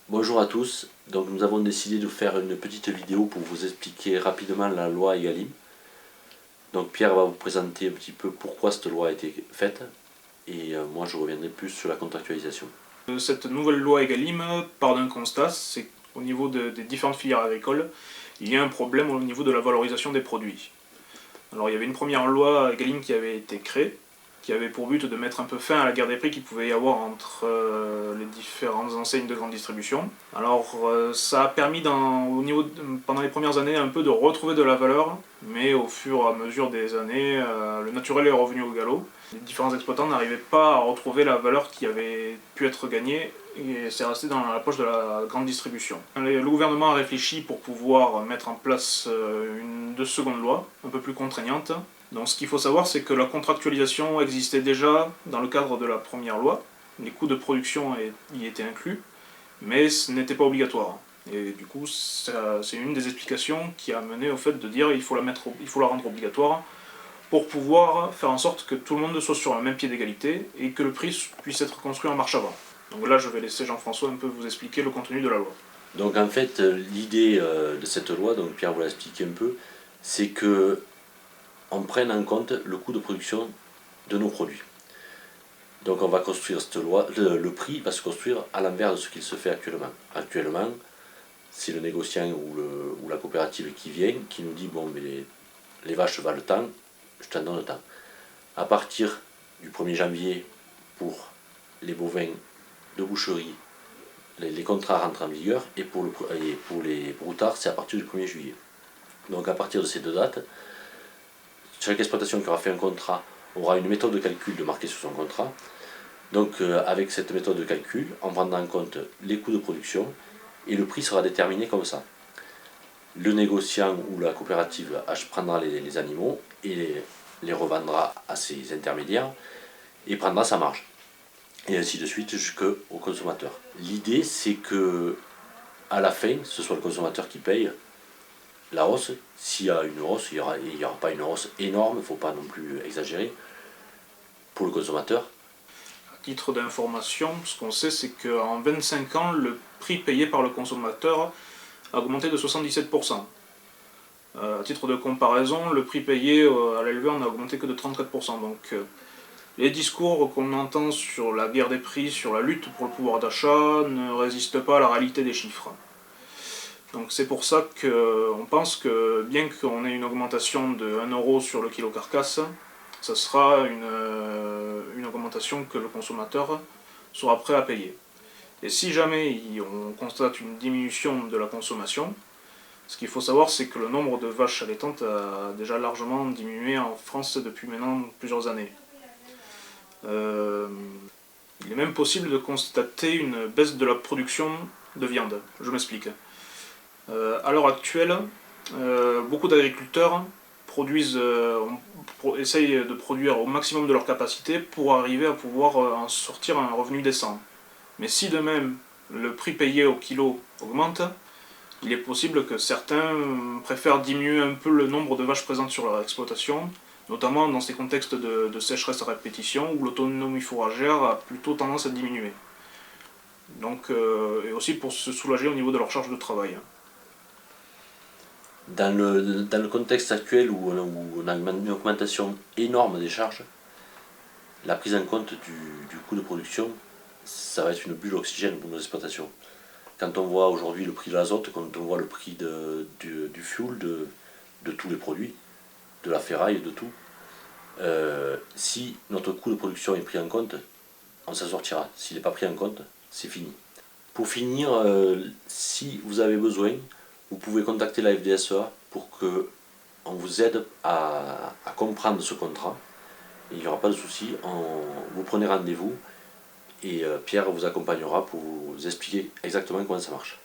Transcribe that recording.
Bonjour à tous, donc nous avons décidé de faire une petite vidéo pour vous expliquer rapidement la loi Egalim. Donc Pierre va vous présenter un petit peu pourquoi cette loi a été faite et moi je reviendrai plus sur la contractualisation. Cette nouvelle loi Egalim part d'un constat, c'est qu'au niveau des différentes filières agricoles, il y a un problème au niveau de la valorisation des produits. Alors il y avait une première loi Egalim qui avait été créée, qui avait pour but de mettre un peu fin à la guerre des prix qu'il pouvait y avoir entre les différentes enseignes de grande distribution. Alors ça a permis pendant les premières années un peu de retrouver de la valeur, mais au fur et à mesure des années, le naturel est revenu au galop. Les différents exploitants n'arrivaient pas à retrouver la valeur qui avait pu être gagnée et c'est resté dans la poche de la grande distribution. Le gouvernement a réfléchi pour pouvoir mettre en place une seconde loi, un peu plus contraignante. Donc ce qu'il faut savoir, c'est que la contractualisation existait déjà dans le cadre de la première loi. Les coûts de production y étaient inclus, mais ce n'était pas obligatoire. Et du coup, c'est une des explications qui a mené au fait de dire qu'il faut la rendre obligatoire pour pouvoir faire en sorte que tout le monde soit sur un même pied d'égalité et que le prix puisse être construit en marche avant. Donc là, je vais laisser Jean-François un peu vous expliquer le contenu de la loi. Donc en fait l'idée de cette loi, donc Pierre vous l'a expliqué un peu, c'est que on prenne en compte le coût de production de nos produits. Donc on va construire cette loi, le prix va se construire à l'envers de ce qu'il se fait actuellement. Actuellement, c'est le négociant ou la coopérative qui vient, qui nous dit bon mais les vaches valent tant, je t'en donne tant. À partir du 1er janvier, pour les bovins de boucherie, les contrats rentrent en vigueur et pour les broutards, c'est à partir du 1er juillet. Donc à partir de ces deux dates, chaque exploitation qui aura fait un contrat aura une méthode de calcul de marquer sur son contrat. Donc avec cette méthode de calcul, on prendra en compte les coûts de production et le prix sera déterminé comme ça. Le négociant ou la coopérative prendra les animaux et les revendra à ses intermédiaires et prendra sa marge. Et ainsi de suite jusqu'au consommateur. L'idée c'est que à la fin, ce soit le consommateur qui paye la hausse. S'il y a une hausse, il n'y aura pas une hausse énorme, il ne faut pas non plus exagérer pour le consommateur. À titre d'information, ce qu'on sait, c'est qu'en 25 ans, le prix payé par le consommateur a augmenté de 77%. À titre de comparaison, le prix payé à l'éleveur n'a augmenté que de 34%. Donc les discours qu'on entend sur la guerre des prix, sur la lutte pour le pouvoir d'achat, ne résistent pas à la réalité des chiffres. Donc c'est pour ça qu'on pense que bien qu'on ait une augmentation de 1 euro sur le kilo carcasse, ça sera une augmentation que le consommateur sera prêt à payer. Et si jamais on constate une diminution de la consommation, ce qu'il faut savoir, c'est que le nombre de vaches allaitantes a déjà largement diminué en France depuis maintenant plusieurs années. Il est même possible de constater une baisse de la production de viande. Je m'explique. À l'heure actuelle, beaucoup d'agriculteurs essayent de produire au maximum de leur capacité pour arriver à pouvoir en sortir un revenu décent. Mais si de même le prix payé au kilo augmente, il est possible que certains préfèrent diminuer un peu le nombre de vaches présentes sur leur exploitation, notamment dans ces contextes de sécheresse à répétition où l'autonomie fourragère a plutôt tendance à diminuer. Donc, et aussi pour se soulager au niveau de leur charge de travail. Dans le contexte actuel où on a une augmentation énorme des charges, la prise en compte du coût de production, ça va être une bulle d'oxygène pour nos exploitations. Quand on voit aujourd'hui le prix de l'azote, quand on voit le prix du fuel, de tous les produits, de la ferraille, de tout, si notre coût de production est pris en compte, on s'en sortira. S'il n'est pas pris en compte, c'est fini. Pour finir, si vous avez besoin, vous pouvez contacter la FDSEA pour qu'on vous aide à comprendre ce contrat. Il n'y aura pas de souci, vous prenez rendez-vous et Pierre vous accompagnera pour vous expliquer exactement comment ça marche.